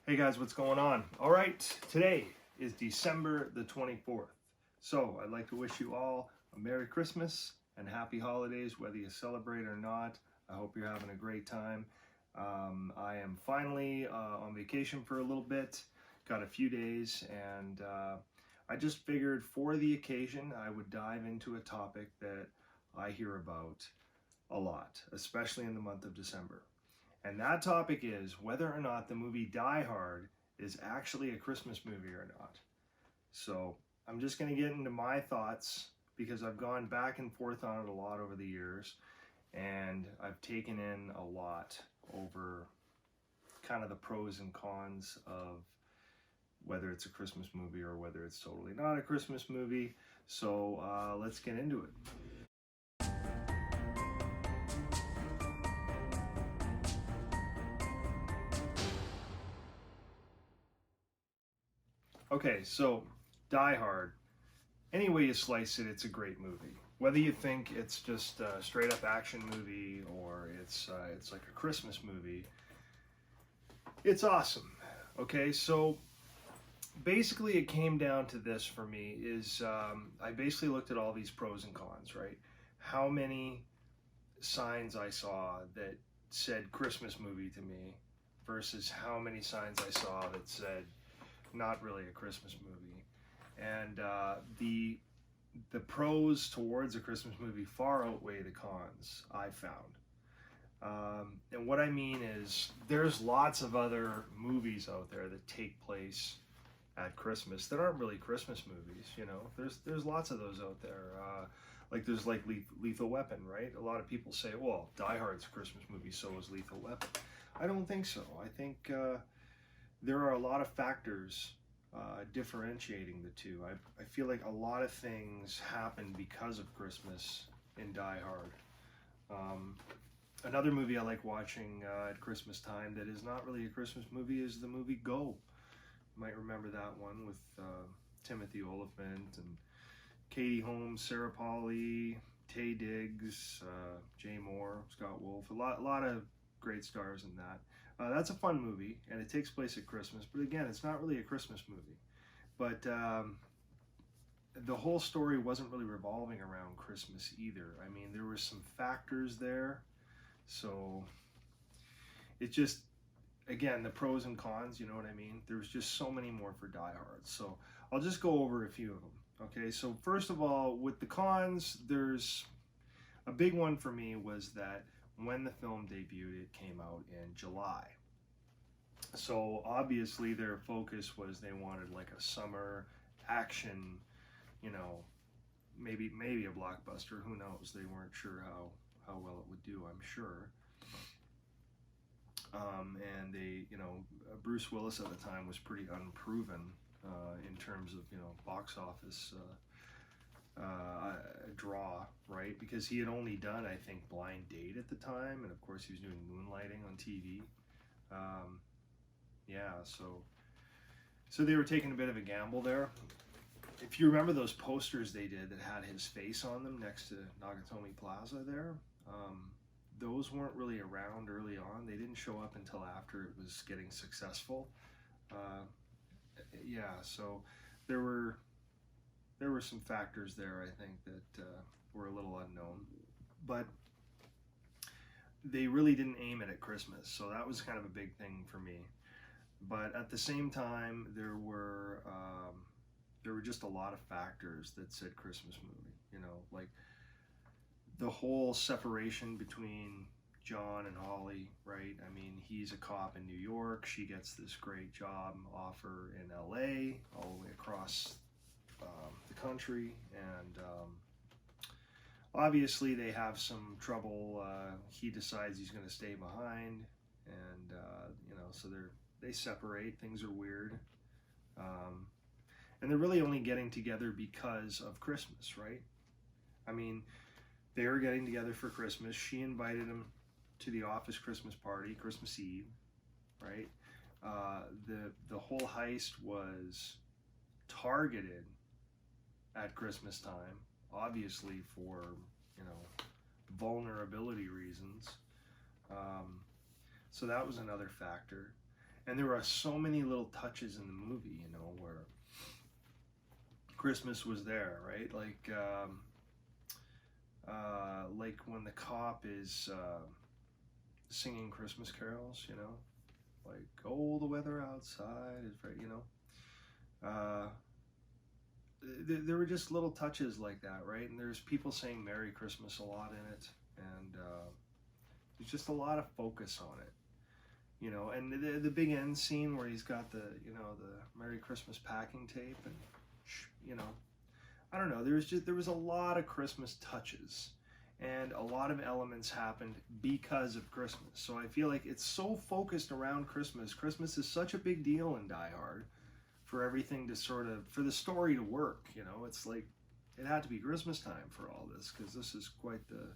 Hey guys, what's going on? All right, today is December the 24th. So I'd like to wish you all a Merry Christmas and Happy Holidays, whether you celebrate or not. I hope you're having a great time. I am finally on vacation for a little bit, got a few days, and I just figured for the occasion I would dive into a topic that I hear about a lot, especially in the month of December. And that topic is whether or not the movie Die Hard is actually a Christmas movie or not. So I'm just going to get into my thoughts because I've gone back and forth on it a lot over the years, and I've taken in a lot over kind of the pros and cons of whether it's a Christmas movie or whether it's totally not a Christmas movie. So let's get into it. Okay, so Die Hard. Any way you slice it, it's a great movie. Whether you think it's just a straight up action movie or it's like a Christmas movie, it's awesome. Okay, so basically it came down to this for me is I basically looked at all these pros and cons, right? How many signs I saw that said Christmas movie to me versus how many signs I saw that said not really a Christmas movie. And the pros towards a Christmas movie far outweigh the cons, I found. And what I mean is there's lots of other movies out there that take place at Christmas that aren't really Christmas movies. You know, there's lots of those out there. Like there's like Lethal Weapon, right? A lot of people say, well, Die Hard's a Christmas movie, so is Lethal Weapon. I don't think so. I think there are a lot of factors differentiating the two. I feel like a lot of things happen because of Christmas in Die Hard. Another movie I like watching at Christmas time that is not really a Christmas movie is the movie Go. You might remember that one with Timothy Olyphant and Katie Holmes, Sarah Polley, Taye Diggs, Jay Moore, Scott Wolf. A lot of great stars in that. That's a fun movie, and it takes place at Christmas. But again, it's not really a Christmas movie. But the whole story wasn't really revolving around Christmas either. I mean, there were some factors there. So it just, again, the pros and cons, you know what I mean? There was just so many more for Die Hard. So I'll just go over a few of them. Okay, so first of all, with the cons, there's a big one for me was that when the film debuted, it came out in July. So obviously their focus was they wanted like a summer action, you know, maybe a blockbuster, who knows? They weren't sure how well it would do, I'm sure. And they, you know, Bruce Willis at the time was pretty unproven in terms of, you know, box office draw, right? Because he had only done, I think, Blind Date at the time, and of course he was doing Moonlighting on TV. Yeah, so they were taking a bit of a gamble there. If you remember those posters they did that had his face on them next to Nakatomi Plaza there, those weren't really around early on. They didn't show up until after it was getting successful. Yeah, so there were some factors there, I think, that were a little unknown. But they really didn't aim it at Christmas, so that was kind of a big thing for me. But at the same time, there were just a lot of factors that said Christmas movie. You know, like the whole separation between John and Holly, right? I mean, he's a cop in New York. She gets this great job offer in LA, all the way across the country, and obviously they have some trouble. He decides he's going to stay behind, and you know, so they separate. Things are weird, and they're really only getting together because of Christmas, right? I mean, they were getting together for Christmas. She invited him to the office Christmas party, Christmas Eve, right? The whole heist was targeted at Christmas time, obviously for, you know, vulnerability reasons. So that was another factor. And there are so many little touches in the movie, you know, where Christmas was there, right? Like when the cop is singing Christmas carols, you know, like, oh, the weather outside is very, you know. There were just little touches like that, right? And there's people saying Merry Christmas a lot in it, and there's just a lot of focus on it, you know. And the big end scene where he's got the, you know, the Merry Christmas packing tape, and you know, I don't know. There was a lot of Christmas touches, and a lot of elements happened because of Christmas. So I feel like it's so focused around Christmas. Christmas is such a big deal in Die Hard, for everything to sort of, for the story to work, you know. It's like it had to be Christmas time for all this, because this is quite the,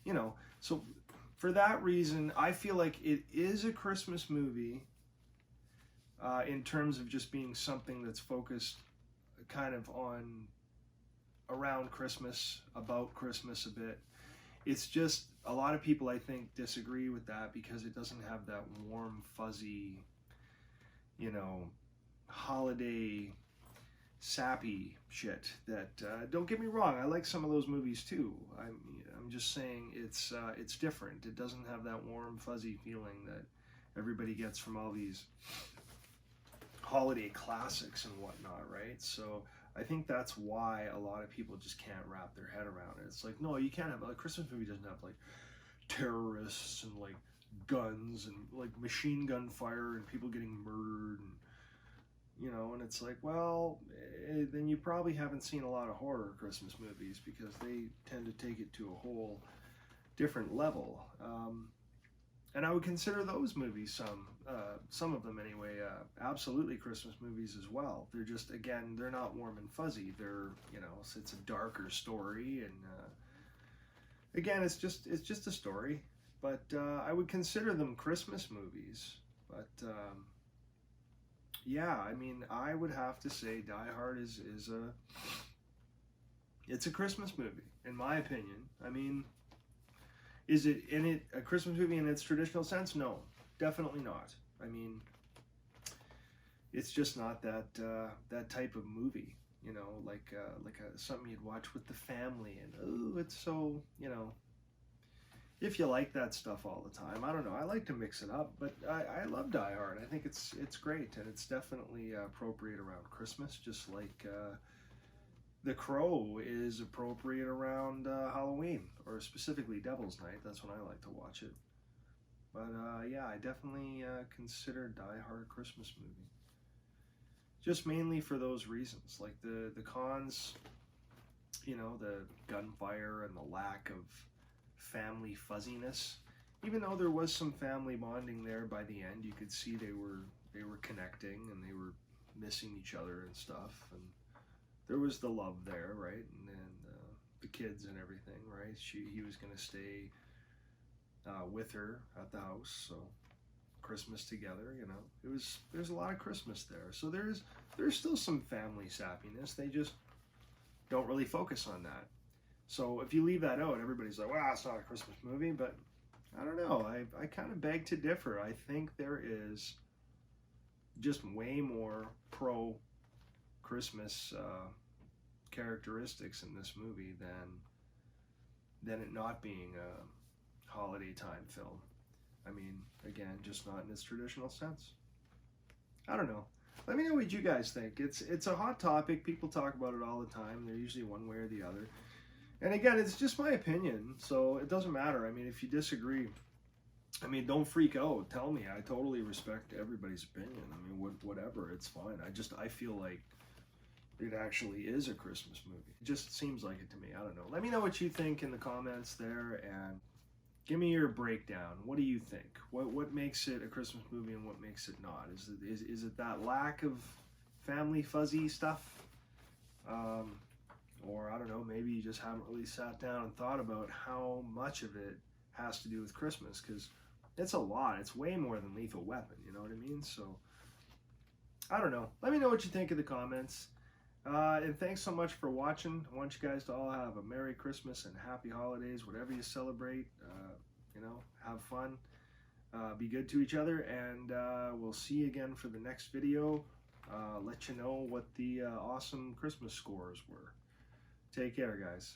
you know. So for that reason, I feel like it is a Christmas movie in terms of just being something that's focused kind of on around Christmas, about Christmas a bit. It's just a lot of people, I think, disagree with that because it doesn't have that warm, fuzzy, you know, holiday sappy shit that don't get me wrong, I like some of those movies too. I'm just saying it's different. It doesn't have that warm, fuzzy feeling that everybody gets from all these holiday classics and whatnot, right? So I think that's why a lot of people just can't wrap their head around it. It's like, no, you can't have, a Christmas movie doesn't have like terrorists and like guns and like machine gun fire and people getting murdered, and you know. And it's like, well, then you probably haven't seen a lot of horror Christmas movies, because they tend to take it to a whole different level. And I would consider those movies, some of them anyway, absolutely Christmas movies as well. They're just, again, they're not warm and fuzzy. They're, you know, it's a darker story, and again, it's just a story. But I would consider them Christmas movies. But yeah, I mean, I would have to say Die Hard is it's a Christmas movie, in my opinion. I mean, is it a Christmas movie in its traditional sense? No, definitely not. I mean, it's just not that type of movie, you know, like something you'd watch with the family, and oh, it's so, you know, if you like that stuff all the time. I don't know. I like to mix it up, but I love Die Hard. I think it's great, and it's definitely appropriate around Christmas, just like The Crow is appropriate around Halloween, or specifically Devil's Night. That's when I like to watch it. But yeah, I definitely consider Die Hard a Christmas movie. Just mainly for those reasons, like the cons, you know, the gunfire and the lack of family fuzziness. Even though there was some family bonding there by the end, you could see they were connecting, and they were missing each other and stuff, and there was the love there, right? And then the kids and everything, right? He was going to stay with her at the house, so Christmas together, you know. There's a lot of Christmas there, so there's still some family sappiness. They just don't really focus on that. So if you leave that out, everybody's like, well, it's not a Christmas movie. But I don't know. I kind of beg to differ. I think there is just way more pro-Christmas characteristics in this movie than it not being a holiday time film. I mean, again, just not in its traditional sense. I don't know. Let me know what you guys think. It's a hot topic. People talk about it all the time. They're usually one way or the other. And again, it's just my opinion, so it doesn't matter. I mean, if you disagree, I mean, don't freak out. Tell me. I totally respect everybody's opinion. I mean, whatever, it's fine. I feel like it actually is a Christmas movie. It just seems like it to me. I don't know. Let me know what you think in the comments there, and give me your breakdown. What do you think? What makes it a Christmas movie and what makes it not? Is it that lack of family fuzzy stuff? Or I don't know, maybe you just haven't really sat down and thought about how much of it has to do with Christmas, because it's a lot. It's way more than Lethal Weapon, you know what I mean? So, I don't know. Let me know what you think in the comments. And thanks so much for watching. I want you guys to all have a Merry Christmas and Happy Holidays, whatever you celebrate. You know, have fun. Be good to each other, and we'll see you again for the next video. Let you know what the awesome Christmas scores were. Take care, guys.